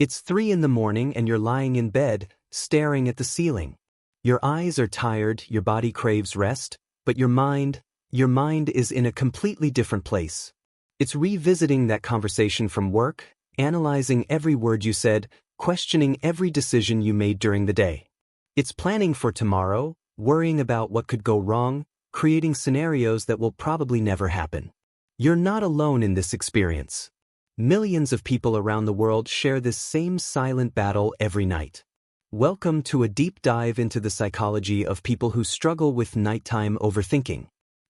It's 3 in the morning and you're lying in bed, staring at the ceiling. Your eyes are tired, your body craves rest, but your mind is in a completely different place. It's revisiting that conversation from work, analyzing every word you said, questioning every decision you made during the day. It's planning for tomorrow, worrying about what could go wrong, creating scenarios that will probably never happen. You're not alone in this experience. Millions of people around the world share this same silent battle every night. Welcome to a deep dive into the psychology of people who struggle with nighttime overthinking.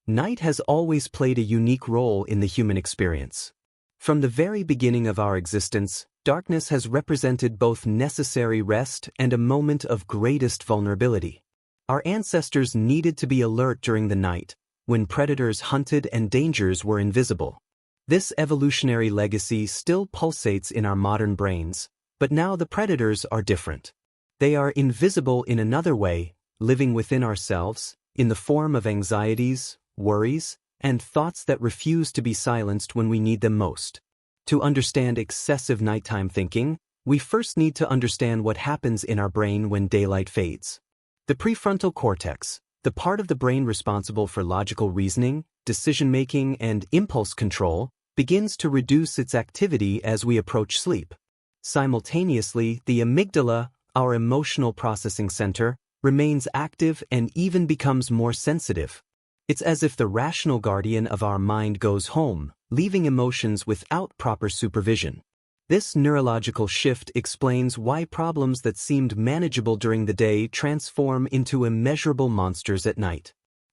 Night has always played a unique role in the human experience. From the very beginning of our existence, darkness has represented both necessary rest and a moment of greatest vulnerability. Our ancestors needed to be alert during the night, when predators hunted and dangers were invisible. This evolutionary legacy still pulsates in our modern brains, but now the predators are different. They are invisible in another way, living within ourselves, in the form of anxieties, worries, and thoughts that refuse to be silenced when we need them most. To understand excessive nighttime thinking, we first need to understand what happens in our brain when daylight fades. The prefrontal cortex, the part of the brain responsible for logical reasoning, decision-making, and impulse control, begins to reduce its activity as we approach sleep. Simultaneously, the amygdala, our emotional processing center, remains active and even becomes more sensitive. It's as if the rational guardian of our mind goes home, leaving emotions without proper supervision. This neurological shift explains why problems that seemed manageable during the day transform into immeasurable monsters at night.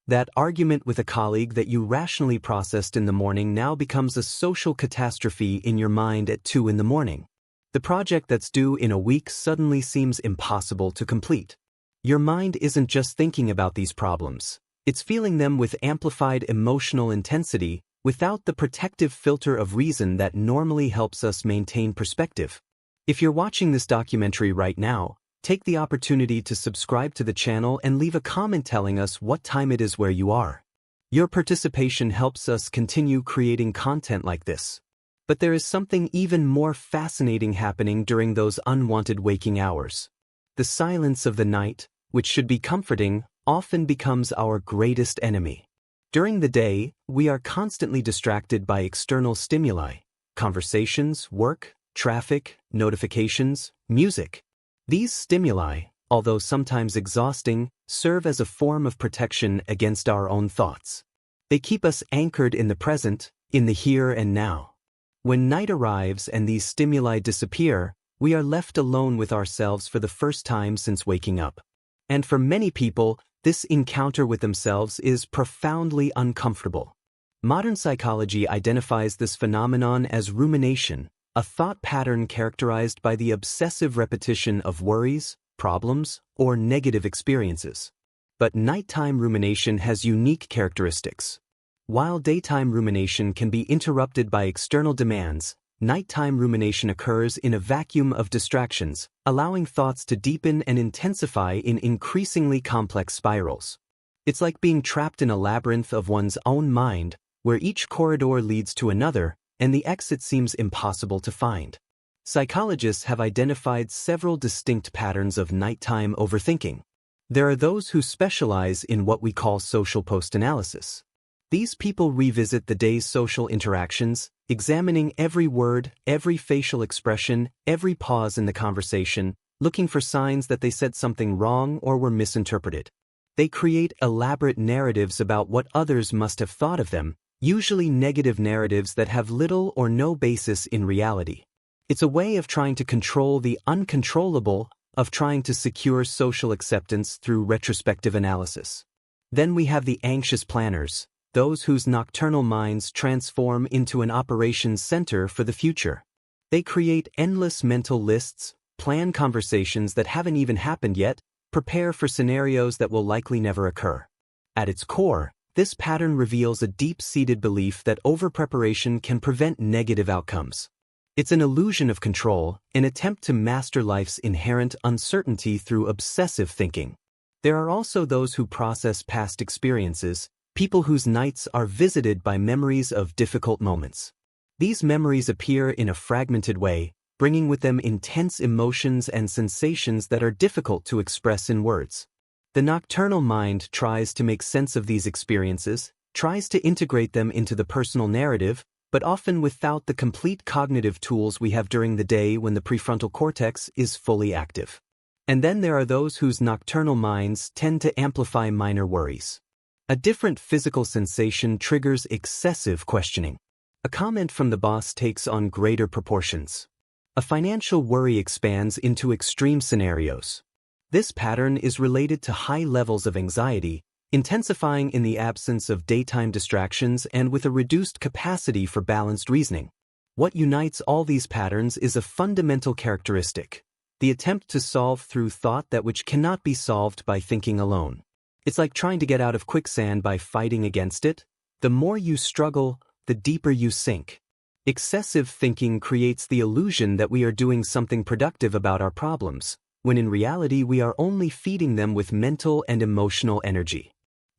That argument with a colleague that you rationally processed in the morning now becomes a social catastrophe in your mind at 2 in the morning. The project that's due in a week suddenly seems impossible to complete. Your mind isn't just thinking about these problems. It's feeling them with amplified emotional intensity, without the protective filter of reason that normally helps us maintain perspective. If you're watching this documentary right now, take the opportunity to subscribe to the channel and leave a comment telling us what time it is where you are. Your participation helps us continue creating content like this. But there is something even more fascinating happening during those unwanted waking hours. The silence of the night, which should be comforting, often becomes our greatest enemy. During the day, we are constantly distracted by external stimuli: conversations, work, traffic, notifications, music. These stimuli, although sometimes exhausting, serve as a form of protection against our own thoughts. They keep us anchored in the present, in the here and now. When night arrives and these stimuli disappear, we are left alone with ourselves for the first time since waking up. And for many people, this encounter with themselves is profoundly uncomfortable. Modern psychology identifies this phenomenon as rumination, a thought pattern characterized by the obsessive repetition of worries, problems, or negative experiences. But nighttime rumination has unique characteristics. While daytime rumination can be interrupted by external demands, nighttime rumination occurs in a vacuum of distractions, allowing thoughts to deepen and intensify in increasingly complex spirals. It's like being trapped in a labyrinth of one's own mind, where each corridor leads to another, and the exit seems impossible to find. Psychologists have identified several distinct patterns of nighttime overthinking. There are those who specialize in what we call social post-analysis. These people revisit the day's social interactions, examining every word, every facial expression, every pause in the conversation, looking for signs that they said something wrong or were misinterpreted. They create elaborate narratives about what others must have thought of them, usually negative narratives that have little or no basis in reality. It's a way of trying to control the uncontrollable, of trying to secure social acceptance through retrospective analysis. Then we have the anxious planners, those whose nocturnal minds transform into an operations center for the future. They create endless mental lists, plan conversations that haven't even happened yet, prepare for scenarios that will likely never occur. At its core, this pattern reveals a deep-seated belief that over-preparation can prevent negative outcomes. It's an illusion of control, an attempt to master life's inherent uncertainty through obsessive thinking. There are also those who process past experiences, people whose nights are visited by memories of difficult moments. These memories appear in a fragmented way, bringing with them intense emotions and sensations that are difficult to express in words. The nocturnal mind tries to make sense of these experiences, tries to integrate them into the personal narrative, but often without the complete cognitive tools we have during the day when the prefrontal cortex is fully active. And then there are those whose nocturnal minds tend to amplify minor worries. A different physical sensation triggers excessive questioning. A comment from the boss takes on greater proportions. A financial worry expands into extreme scenarios. This pattern is related to high levels of anxiety, intensifying in the absence of daytime distractions and with a reduced capacity for balanced reasoning. What unites all these patterns is a fundamental characteristic: the attempt to solve through thought that which cannot be solved by thinking alone. It's like trying to get out of quicksand by fighting against it. The more you struggle, the deeper you sink. Excessive thinking creates the illusion that we are doing something productive about our problems, when in reality we are only feeding them with mental and emotional energy.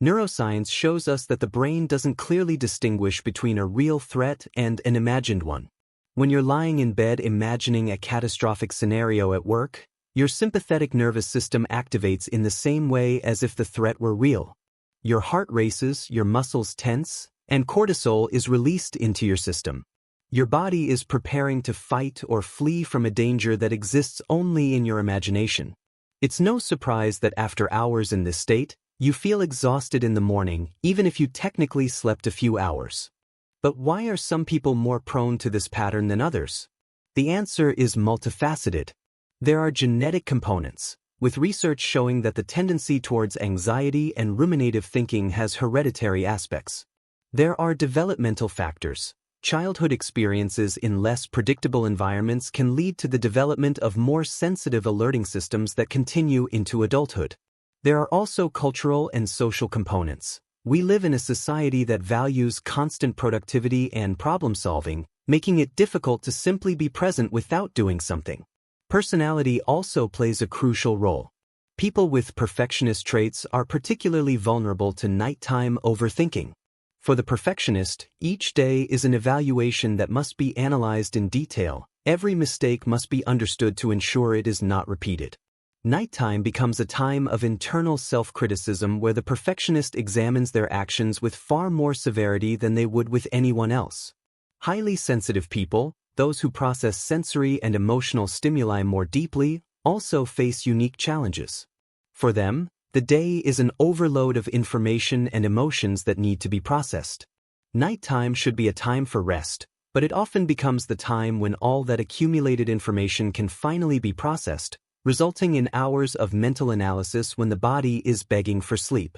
Neuroscience shows us that the brain doesn't clearly distinguish between a real threat and an imagined one. When you're lying in bed imagining a catastrophic scenario at work, your sympathetic nervous system activates in the same way as if the threat were real. Your heart races, your muscles tense, and cortisol is released into your system. Your body is preparing to fight or flee from a danger that exists only in your imagination. It's no surprise that after hours in this state, you feel exhausted in the morning, even if you technically slept a few hours. But why are some people more prone to this pattern than others? The answer is multifaceted. There are genetic components, with research showing that the tendency towards anxiety and ruminative thinking has hereditary aspects. There are developmental factors. Childhood experiences in less predictable environments can lead to the development of more sensitive alerting systems that continue into adulthood. There are also cultural and social components. We live in a society that values constant productivity and problem solving, making it difficult to simply be present without doing something. Personality also plays a crucial role. People with perfectionist traits are particularly vulnerable to nighttime overthinking. For the perfectionist, each day is an evaluation that must be analyzed in detail. Every mistake must be understood to ensure it is not repeated. Nighttime becomes a time of internal self-criticism where the perfectionist examines their actions with far more severity than they would with anyone else. Highly sensitive people, those who process sensory and emotional stimuli more deeply, also face unique challenges. For them, the day is an overload of information and emotions that need to be processed. Nighttime should be a time for rest, but it often becomes the time when all that accumulated information can finally be processed, resulting in hours of mental analysis when the body is begging for sleep.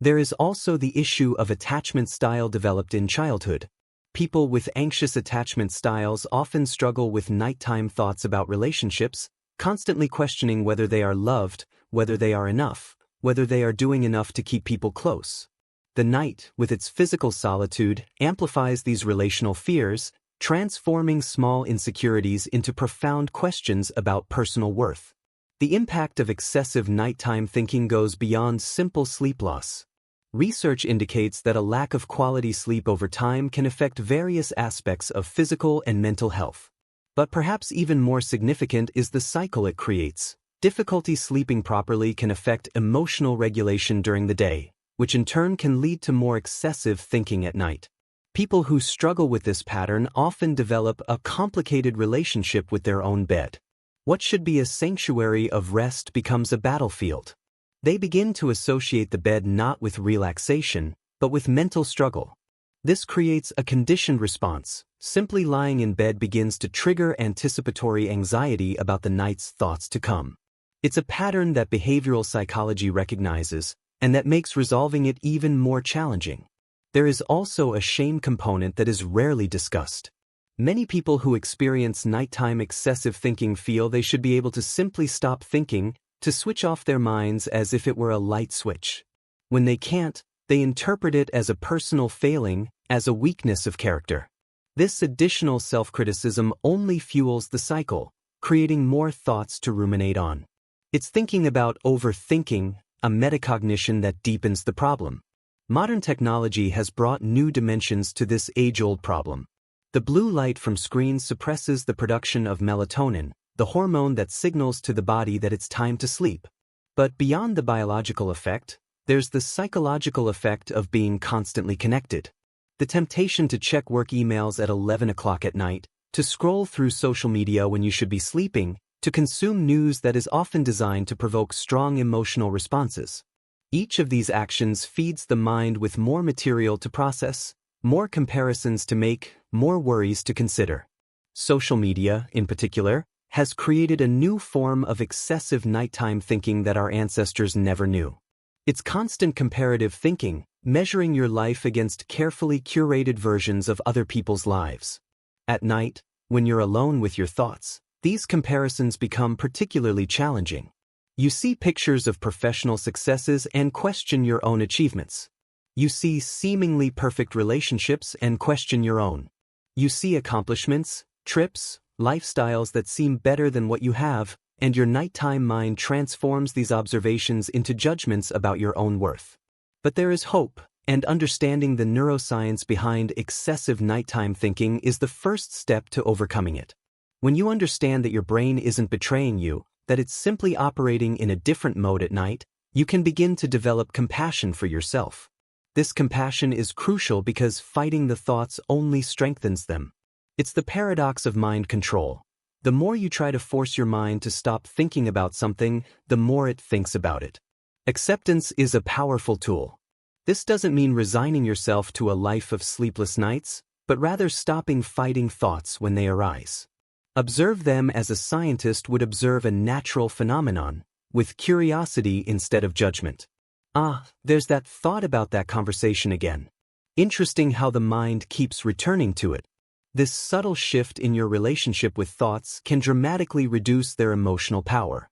There is also the issue of attachment style developed in childhood. People with anxious attachment styles often struggle with nighttime thoughts about relationships, constantly questioning whether they are loved, whether they are enough, whether they are doing enough to keep people close. The night, with its physical solitude, amplifies these relational fears, transforming small insecurities into profound questions about personal worth. The impact of excessive nighttime thinking goes beyond simple sleep loss. Research indicates that a lack of quality sleep over time can affect various aspects of physical and mental health. But perhaps even more significant is the cycle it creates. Difficulty sleeping properly can affect emotional regulation during the day, which in turn can lead to more excessive thinking at night. People who struggle with this pattern often develop a complicated relationship with their own bed. What should be a sanctuary of rest becomes a battlefield. They begin to associate the bed not with relaxation, but with mental struggle. This creates a conditioned response. Simply lying in bed begins to trigger anticipatory anxiety about the night's thoughts to come. It's a pattern that behavioral psychology recognizes, and that makes resolving it even more challenging. There is also a shame component that is rarely discussed. Many people who experience nighttime excessive thinking feel they should be able to simply stop thinking, to switch off their minds as if it were a light switch. When they can't, they interpret it as a personal failing, as a weakness of character. This additional self-criticism only fuels the cycle, creating more thoughts to ruminate on. It's thinking about overthinking, a metacognition that deepens the problem. Modern technology has brought new dimensions to this age-old problem. The blue light from screens suppresses the production of melatonin, the hormone that signals to the body that it's time to sleep. But beyond the biological effect, there's the psychological effect of being constantly connected. The temptation to check work emails at 11 o'clock at night, to scroll through social media when you should be sleeping, to consume news that is often designed to provoke strong emotional responses. Each of these actions feeds the mind with more material to process, more comparisons to make, more worries to consider. Social media, in particular, has created a new form of excessive nighttime thinking that our ancestors never knew. It's constant comparative thinking, measuring your life against carefully curated versions of other people's lives. At night, when you're alone with your thoughts, these comparisons become particularly challenging. You see pictures of professional successes and question your own achievements. You see seemingly perfect relationships and question your own. You see accomplishments, trips, lifestyles that seem better than what you have, and your nighttime mind transforms these observations into judgments about your own worth. But there is hope, and understanding the neuroscience behind excessive nighttime thinking is the first step to overcoming it. When you understand that your brain isn't betraying you, that it's simply operating in a different mode at night, you can begin to develop compassion for yourself. This compassion is crucial because fighting the thoughts only strengthens them. It's the paradox of mind control. The more you try to force your mind to stop thinking about something, the more it thinks about it. Acceptance is a powerful tool. This doesn't mean resigning yourself to a life of sleepless nights, but rather stopping fighting thoughts when they arise. Observe them as a scientist would observe a natural phenomenon, with curiosity instead of judgment. There's that thought about that conversation again. Interesting how the mind keeps returning to it. This subtle shift in your relationship with thoughts can dramatically reduce their emotional power.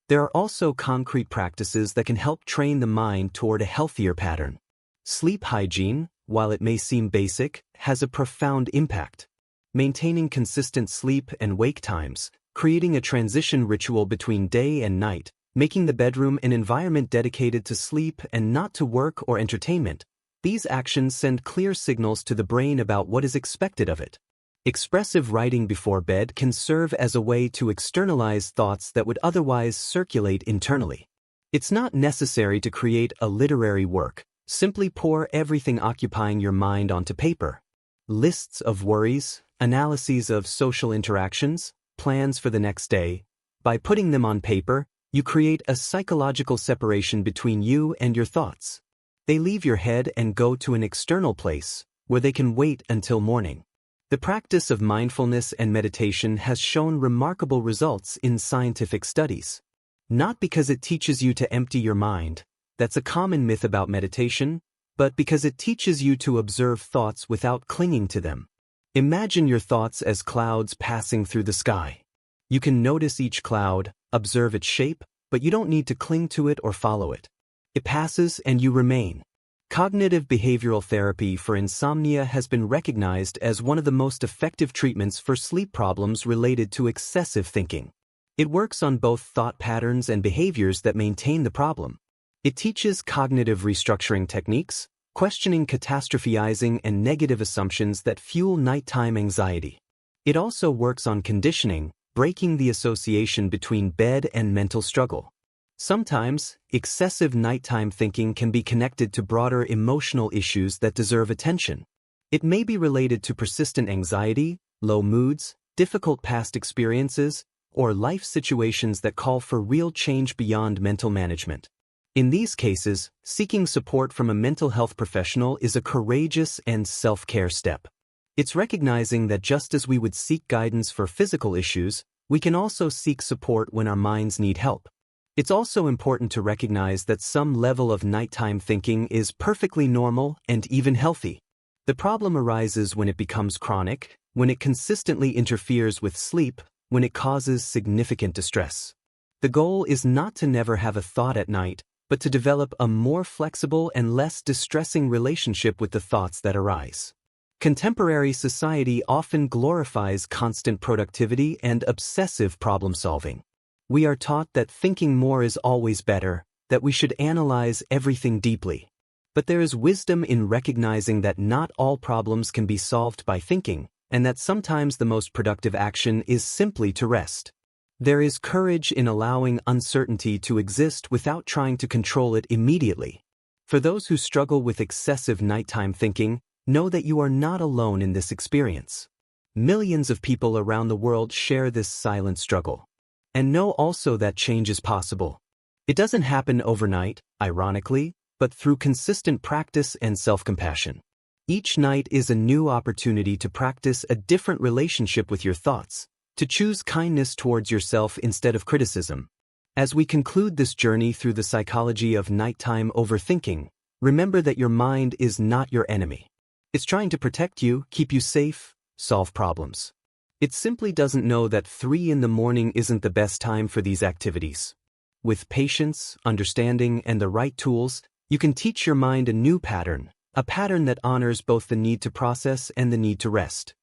There are also concrete practices that can help train the mind toward a healthier pattern. Sleep hygiene, while it may seem basic, has a profound impact. Maintaining consistent sleep and wake times, creating a transition ritual between day and night, making the bedroom an environment dedicated to sleep and not to work or entertainment, these actions send clear signals to the brain about what is expected of it. Expressive writing before bed can serve as a way to externalize thoughts that would otherwise circulate internally. It's not necessary to create a literary work, simply pour everything occupying your mind onto paper. Lists of worries, analyses of social interactions, plans for the next day. By putting them on paper, you create a psychological separation between you and your thoughts. They leave your head and go to an external place, where they can wait until morning. The practice of mindfulness and meditation has shown remarkable results in scientific studies. Not because it teaches you to empty your mind, that's a common myth about meditation, but because it teaches you to observe thoughts without clinging to them. Imagine your thoughts as clouds passing through the sky. You can notice each cloud, observe its shape, but you don't need to cling to it or follow it. It passes and you remain. Cognitive behavioral therapy for insomnia has been recognized as one of the most effective treatments for sleep problems related to excessive thinking. It works on both thought patterns and behaviors that maintain the problem. It teaches cognitive restructuring techniques, questioning catastrophizing and negative assumptions that fuel nighttime anxiety. It also works on conditioning, breaking the association between bed and mental struggle. Sometimes, excessive nighttime thinking can be connected to broader emotional issues that deserve attention. It may be related to persistent anxiety, low moods, difficult past experiences, or life situations that call for real change beyond mental management. In these cases, seeking support from a mental health professional is a courageous and self-care step. It's recognizing that just as we would seek guidance for physical issues, we can also seek support when our minds need help. It's also important to recognize that some level of nighttime thinking is perfectly normal and even healthy. The problem arises when it becomes chronic, when it consistently interferes with sleep, when it causes significant distress. The goal is not to never have a thought at night, but to develop a more flexible and less distressing relationship with the thoughts that arise. Contemporary society often glorifies constant productivity and obsessive problem-solving. We are taught that thinking more is always better, that we should analyze everything deeply. But there is wisdom in recognizing that not all problems can be solved by thinking, and that sometimes the most productive action is simply to rest. There is courage in allowing uncertainty to exist without trying to control it immediately. For those who struggle with excessive nighttime thinking, know that you are not alone in this experience. Millions of people around the world share this silent struggle. And know also that change is possible. It doesn't happen overnight, ironically, but through consistent practice and self-compassion. Each night is a new opportunity to practice a different relationship with your thoughts, to choose kindness towards yourself instead of criticism. As we conclude this journey through the psychology of nighttime overthinking, remember that your mind is not your enemy. It's trying to protect you, keep you safe, solve problems. It simply doesn't know that 3 in the morning isn't the best time for these activities. With patience, understanding, and the right tools, you can teach your mind a new pattern, a pattern that honors both the need to process and the need to rest.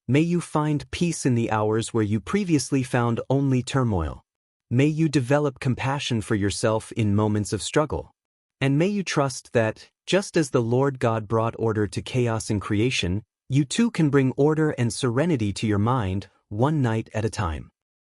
May you find peace in the hours where you previously found only turmoil. May you develop compassion for yourself in moments of struggle. And may you trust that, just as the Lord God brought order to chaos in creation, you too can bring order and serenity to your mind, one night at a time.